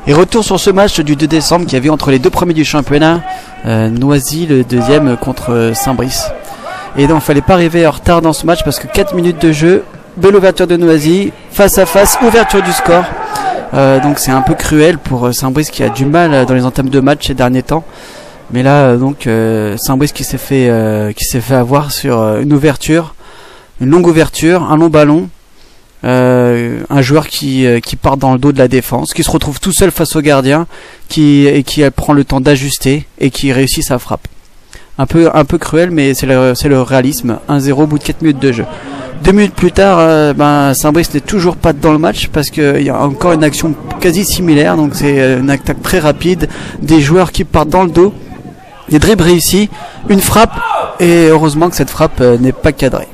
Et retour sur ce match du 2 décembre qui avait entre les deux premiers du championnat, Noisy le deuxième contre Saint-Brice. Et donc il fallait pas arriver en retard dans ce match parce que 4 minutes de jeu, belle ouverture de Noisy, face à face, ouverture du score. Donc c'est un peu cruel pour Saint-Brice qui a du mal dans les entames de match ces derniers temps. Mais là donc Saint-Brice qui s'est fait avoir sur une ouverture, une longue ouverture, un long ballon. Un joueur qui part dans le dos de la défense, qui se retrouve tout seul face au gardien, qui prend le temps d'ajuster et qui réussit sa frappe. Un peu cruel, mais c'est le réalisme. 1-0 au bout de 4 minutes de jeu. 2 minutes plus tard, Saint-Brice n'est toujours pas dans le match parce qu'il y a encore une action quasi similaire. Donc c'est une attaque très rapide, des joueurs qui partent dans le dos, des dribbles réussis, une frappe et heureusement que cette frappe n'est pas cadrée.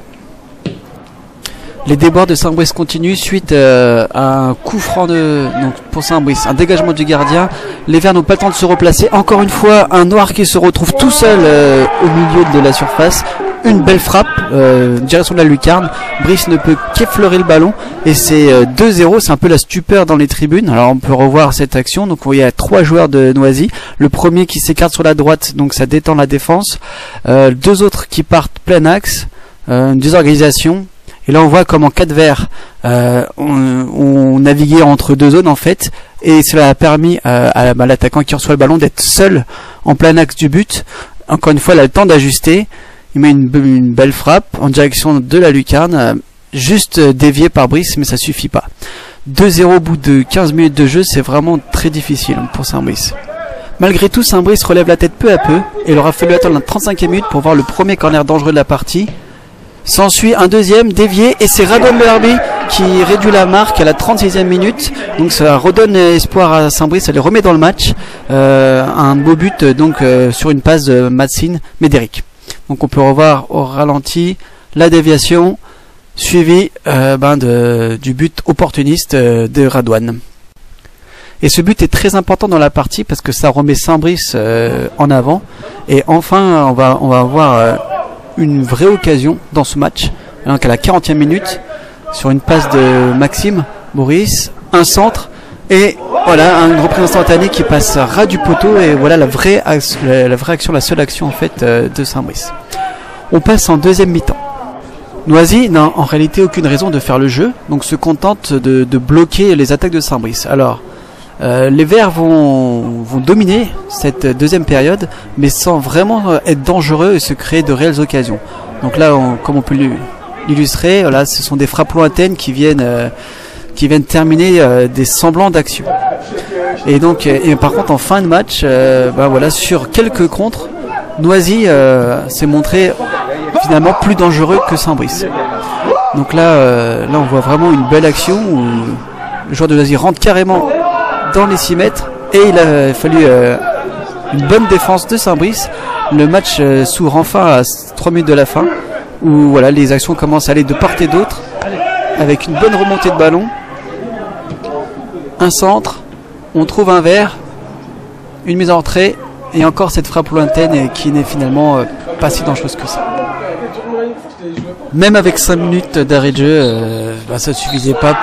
Les déboires de Saint-Brice continuent suite à un coup franc pour Saint-Brice, un dégagement du gardien. Les Verts n'ont pas le temps de se replacer. Encore une fois, un Noir qui se retrouve tout seul au milieu de la surface. Une belle frappe, direction de la lucarne. Brice ne peut qu'effleurer le ballon et c'est 2-0. C'est un peu la stupeur dans les tribunes. Alors on peut revoir cette action. Donc il y a 3 joueurs de Noisy. Le premier qui s'écarte sur la droite, donc ça détend la défense. 2 autres qui partent plein axe. Une désorganisation. Et là on voit comment 4 Verts ont navigué entre 2 zones en fait, et cela a permis à l'attaquant qui reçoit le ballon d'être seul en plein axe du but. Encore une fois, il a le temps d'ajuster, il met une belle frappe en direction de la lucarne, juste dévié par Brice, mais ça suffit pas. 2-0 au bout de 15 minutes de jeu, c'est vraiment très difficile pour Saint-Brice. Malgré tout, Saint-Brice relève la tête peu à peu, et il aura fallu attendre la 35e minute pour voir le premier corner dangereux de la partie. S'ensuit un deuxième dévié et c'est Radwan Berby qui réduit la marque à la 36e minute. Donc ça redonne espoir à Saint-Brice, ça les remet dans le match. Un beau but donc sur une passe de Madsine Médéric. Donc on peut revoir au ralenti la déviation suivie du but opportuniste de Radwan. Et ce but est très important dans la partie parce que ça remet Saint-Brice en avant. Et enfin on va avoir une vraie occasion dans ce match, donc à la 40e minute sur une passe de Maxime Maurice, un centre et voilà une reprise instantanée qui passe ras du poteau et voilà la vraie action, la seule action en fait de Saint-Brice. On passe en deuxième mi-temps. Noisy n'a en réalité aucune raison de faire le jeu, donc se contente de bloquer les attaques de Saint-Brice. Alors les Verts vont dominer cette deuxième période, mais sans vraiment être dangereux et se créer de réelles occasions. Donc là, comme on peut l'illustrer, voilà, ce sont des frappes lointaines qui viennent terminer des semblants d'action. Et donc, par contre, en fin de match, sur quelques contres, Noisy s'est montré finalement plus dangereux que Saint-Brice. Donc là, on voit vraiment une belle action où le joueur de Noisy rentre carrément dans les 6 mètres et il a fallu une bonne défense de Saint-Brice. Le match s'ouvre enfin à 3 minutes de la fin où voilà, les actions commencent à aller de part et d'autre avec une bonne remontée de ballon, un centre, on trouve un Vert, une mise en retrait et encore cette frappe lointaine qui n'est finalement pas si dangereuse que ça. Même avec 5 minutes d'arrêt de jeu, ça ne suffisait pas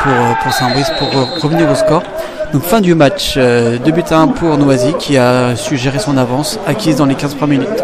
pour Saint-Brice pour revenir au score. Donc fin du match, 2-1 pour Noisy qui a su gérer son avance acquise dans les 15 premières minutes.